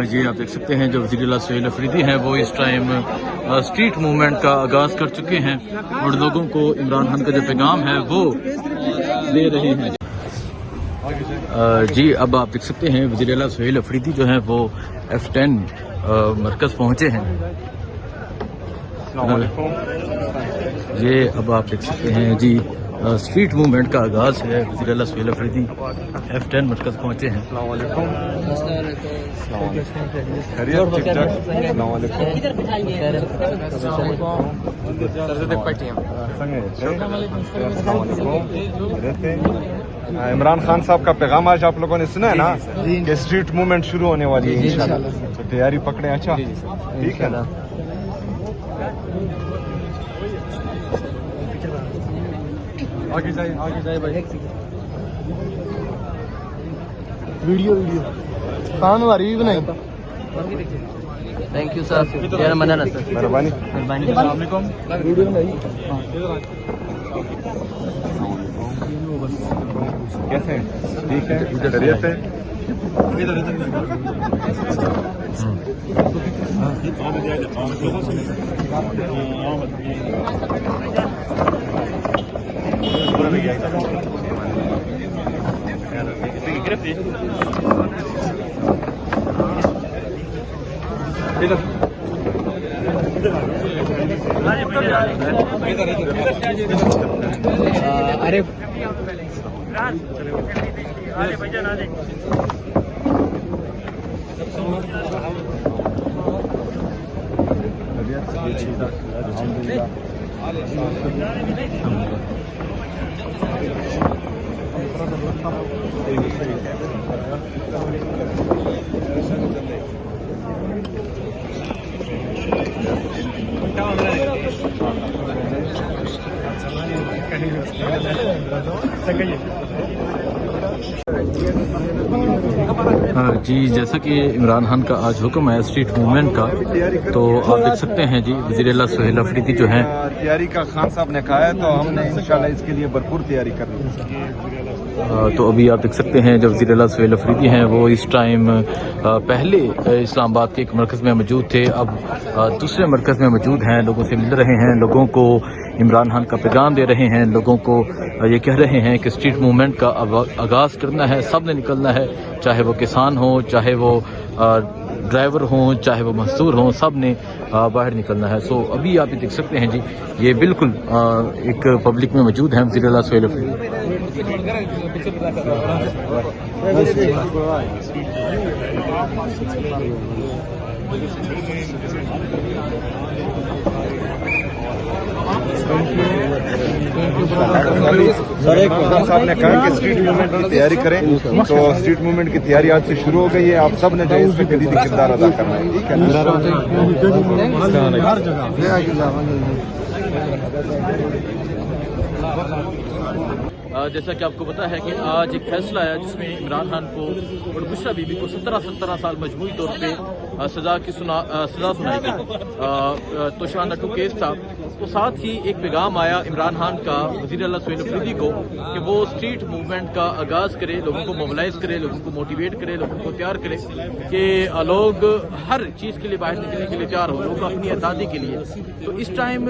جی آپ دیکھ سکتے ہیں جو وزیر اعلیٰ سہیل افریدی ہیں وہ اس ٹائم اسٹریٹ موومنٹ کا آغاز کر چکے ہیں اور لوگوں کو عمران خان کا جو پیغام ہے وہ دے رہے ہیں. جی اب آپ دیکھ سکتے ہیں وزیر اعلیٰ سہیل افریدی جو ہیں وہ F10 مرکز پہنچے ہیں. یہ اب آپ دیکھ سکتے ہیں جی اسٹریٹ موومنٹ کا آغاز ہے. وزیر اعلیٰ سہیل افریدی F10 مرکز پہنچے ہیں. السلام علیکم. خیریت ٹھیک ٹھاک. السلام علیکم. عمران خان صاحب کا پیغام آج آپ لوگوں نے سنا ہے نا کہ اسٹریٹ موومنٹ شروع ہونے والی ہے انشاءاللہ. تو تیاری پکڑیں. اچھا ٹھیک ہے نا. آگے جائے بھائی. ویڈیو کہاں ہماری بھی بنائی. Thank you sir. یار منانا سر. مہربانی. السلام علیکم. ویڈیو بنائی. کیسے ہیں؟ ٹھیک ہے. خیریت ہے. ارے جی جیسا کہ عمران خان کا آج حکم ہے اسٹریٹ موومنٹ کا تو آپ دیکھ سکتے ہیں جی وزیر اعلیٰ سہیل افریدی جو ہیں تیاری کا خان صاحب نے کہا ہے تو ہم نے انشاءاللہ اس کے لیے بھرپور تیاری کرنی ہے. تو ابھی آپ دیکھ سکتے ہیں جو وزیر اعلیٰ سہیل افریدی ہیں وہ اس ٹائم پہلے اسلام آباد کے ایک مرکز میں موجود تھے اب دوسرے مرکز میں موجود ہیں. لوگوں سے مل رہے ہیں لوگوں کو عمران خان کا پیغام دے رہے ہیں لوگوں کو یہ کہہ رہے ہیں کہ اسٹریٹ موومنٹ کا آغاز کرنا ہے. سب نے نکلنا ہے چاہے وہ کسان ہوں چاہے وہ ڈرائیور ہوں چاہے وہ مزدور ہوں سب نے باہر نکلنا ہے. سو ابھی آپ یہ دیکھ سکتے ہیں جی یہ بالکل ایک پبلک میں موجود ہیں وزیر اعلیٰ سہیل افریدی. صاحب نے کہا کہ اسٹریٹ موومنٹ کی تیاری کریں تو اسٹریٹ موومنٹ کی تیاری آج سے شروع ہو گئی ہے. آپ سب نے جو اس میں کلیدی کردار ادا کرنا ہے. ٹھیک جیسا کہ آپ کو پتا ہے کہ آج ایک فیصلہ آیا جس میں عمران خان کو اور بشرا بی بی کو 17 سال مجموعی طور پہ سزا سنائی گئی. تو شان نٹو کیس تھا. تو ساتھ ہی ایک پیغام آیا عمران خان کا وزیر اعلیٰ سہیل افریدی کو کہ وہ اسٹریٹ موومنٹ کا آغاز کرے لوگوں کو موبلائز کرے لوگوں کو موٹیویٹ کرے لوگوں کو تیار کرے کہ لوگ ہر چیز کے لیے باہر نکلنے کے لیے تیار ہو لوگ اپنی آزادی کے لیے. تو اس ٹائم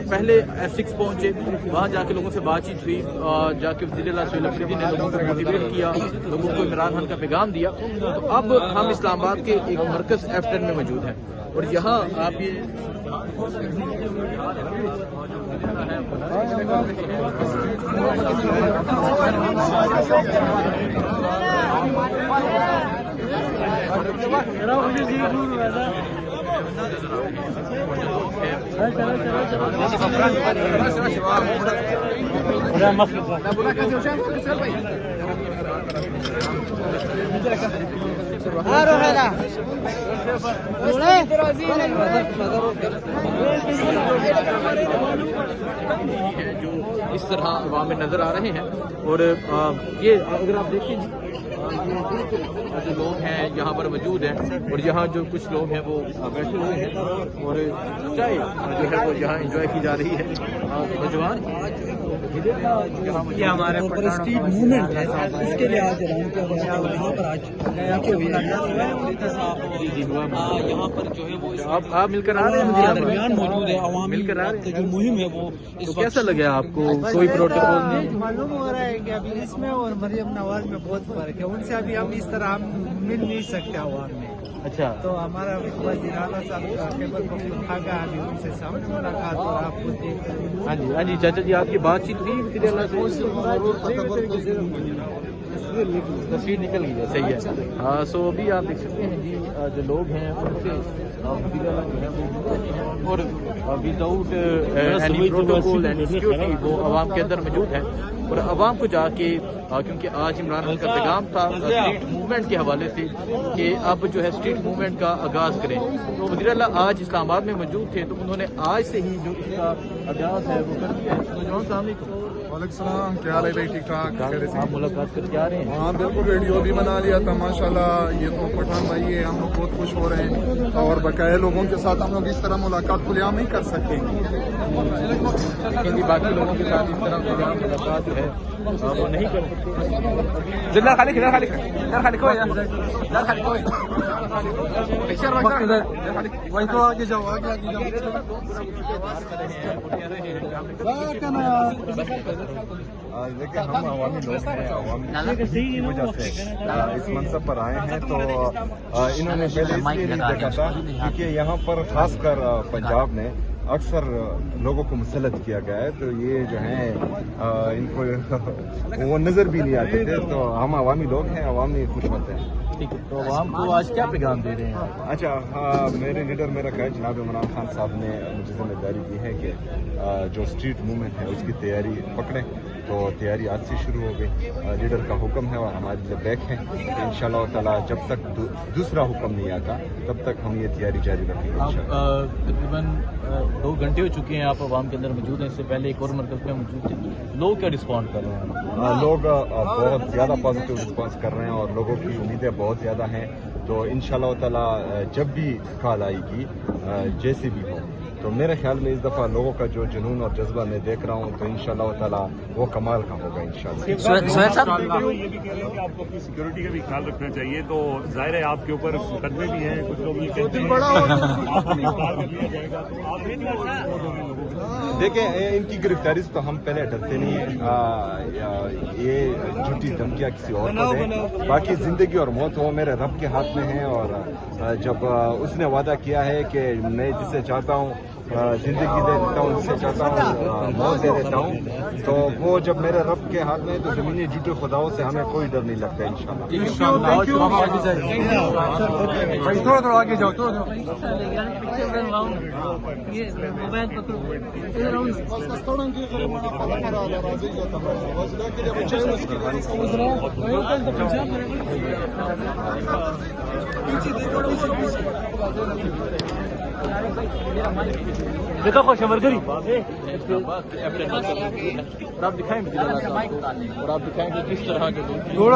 پہلے S6 پہنچے وہاں جا کے لوگوں سے بات چیت ہوئی جا کے وزیر اعلیٰ سہیل افریدی نے لوگوں کو موٹیویٹ کیا لوگوں کو عمران خان کا پیغام دیا. تو اب ہم اسلام آباد کے ایک مرکز F10 میں موجود ہیں اور یہاں آپ یہ جو اس طرح عوام میں نظر آ رہے ہیں. اور یہ اگر آپ دیکھیں جو لوگ ہیں یہاں پر موجود ہیں اور یہاں جو کچھ لوگ ہیں وہ بیٹھے ہوئے ہیں اور چائے جو ہے وہ یہاں انجوائے کی جا رہی ہے. نوجوان یہ ہمارے اسٹریٹ موومنٹ ہے, اس کے لیے آج اعلان کیا گیا ہے. یہاں پر آج یہاں پر جو ہے وہ آپ مل کر آ رہے ہیں درمیان موجود ہے. عوامی مل کر آ رہے ہیں. جو مہم ہے وہ تو کیسا لگا آپ کو؟ کوئی پروٹوکول نہیں؟ معلوم ہو رہا ہے کہ ابھی اس میں اور مریم نواز میں بہت فرق ہے. ان سے ابھی ہم اس طرح مل نہیں سکتے عوام میں. اچھا, تو ہمارا وزیر اعلیٰ صاحب کا خیبر پختونخوا کا ابھی ان سے سامنے ملاقات اور آپ کو دیکھ کر ہاں جی ہاں جی چاچا جی, آپ کی بات چیت ہوئی وزیر اعلیٰ سے؟ تصویر نکل گئی ہے, صحیح ہے. سو ابھی آپ دیکھ سکتے ہیں جی جو لوگ ہیں ان سے وزیر اعلیٰ جو ہے وہ اور without any protocol and security وہ عوام کے اندر موجود ہے اور عوام کو جا کے کیونکہ آج عمران خان کا پیغام تھا اسٹریٹ موومنٹ کے حوالے سے کہ اب جو ہے اسٹریٹ موومنٹ کا آغاز کریں. تو وزیر اعلیٰ آج اسلام آباد میں موجود تھے تو انہوں نے آج سے ہی جو اس کا آغاز ہے وہ کر دیا ہے. نوجوان السلام علیکم. وعلیکم السلام, کیا حال ہے بھائی؟ ٹھیک ٹھاک. آپ ملاقات کر کے آ رہے ہیں؟ ہاں بالکل, ویڈیو بھی بنا لیا تھا ماشاءاللہ. یہ تو پٹھان بھائی ہے, ہم لوگ بہت خوش ہو رہے ہیں اور بقایا لوگوں کے ساتھ ہم لوگ اس طرح ملاقات کھلے عام نہیں کر سکتے. لیکن باقی لوگوں کے ساتھ اس طرح ملاقات جو ہے وہ نہیں کر سکتے. وہی تو آگے جاؤ, آگے آگے جاؤ. دیکھیں ہم عوامی لوگ ہیں, عوامی کی وجہ سے اس منصب پر آئے ہیں. تو انہوں نے پہلے اس لیے نہیں دیکھا تھا کیونکہ یہاں پر خاص کر پنجاب میں اکثر لوگوں کو مسلط کیا گیا ہے, تو یہ جو ہیں ان کو وہ نظر بھی نہیں آتے تھے. تو ہم عوامی لوگ ہیں, عوامی خوش ہوتے ہیں. ٹھیک ہے, تو عوام کو آج کیا پیغام دے رہے ہیں؟ اچھا, میرے لیڈر میرا قائد جناب عمران خان صاحب نے مجھے ذمہ داری دی ہے کہ جو اسٹریٹ موومنٹ ہے اس کی تیاری پکڑیں. تو تیاری آج سے شروع ہو گئی. لیڈر کا حکم ہے اور ہماری جو بیک ہے انشاءاللہ تعالیٰ جب تک دوسرا حکم نہیں آتا تب تک ہم یہ تیاری جاری رکھیں گے. آپ تقریباً 2 گھنٹے ہو چکے ہیں آپ عوام کے اندر موجود ہیں, اس سے پہلے ایک اور مرکز میں موجود تھے. لوگ کیا رسپونڈ کر رہے ہیں؟ لوگ بہت زیادہ پازیٹیو رسپانس کر رہے ہیں اور لوگوں کی امیدیں بہت زیادہ ہیں. تو انشاءاللہ تعالیٰ جب بھی کال آئے گی جیسے بھی ہو, تو میرے خیال میں اس دفعہ لوگوں کا جو جنون اور جذبہ میں دیکھ رہا ہوں تو انشاءاللہ تعالیٰ وہ کمال کا ہوگا انشاءاللہ. یہ بھی کہہ رہے ہیں کہ آپ کو اپنی سیکورٹی کا بھی خیال رکھنا چاہیے. تو ظاہر ہے آپ کے اوپر مقدمے بھی ہیں, کچھ لوگ یہ کہتے ہیں دیکھیں ان کی گرفتاری سے تو ہم پہلے ڈرتے نہیں ہیں. یہ جھوٹی دھمکیاں کسی اور کو دیں. باقی زندگی اور موت ہو میرے رب کے ہاتھ میں ہے, اور جب اس نے وعدہ کیا ہے کہ میں جسے چاہتا ہوں زندگی دے دیتا ہوں, جسے چاہتا ہوں موت دے دیتا ہوں, تو وہ جب میرے رب کے ہاتھ میں تو زمینی جھوٹے خداؤں سے ہمیں کوئی ڈر نہیں لگتا انشاءاللہ. تھوڑا آگے جاؤ, دیکھا خوش خبر اور آپ دکھائیں گے اور آپ دکھائیں گے کس طرح کے لوگ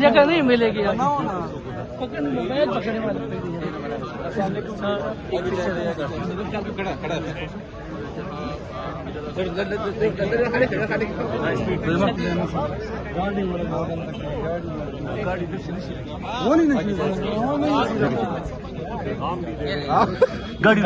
جگہ نہیں ملے گی. گاڑی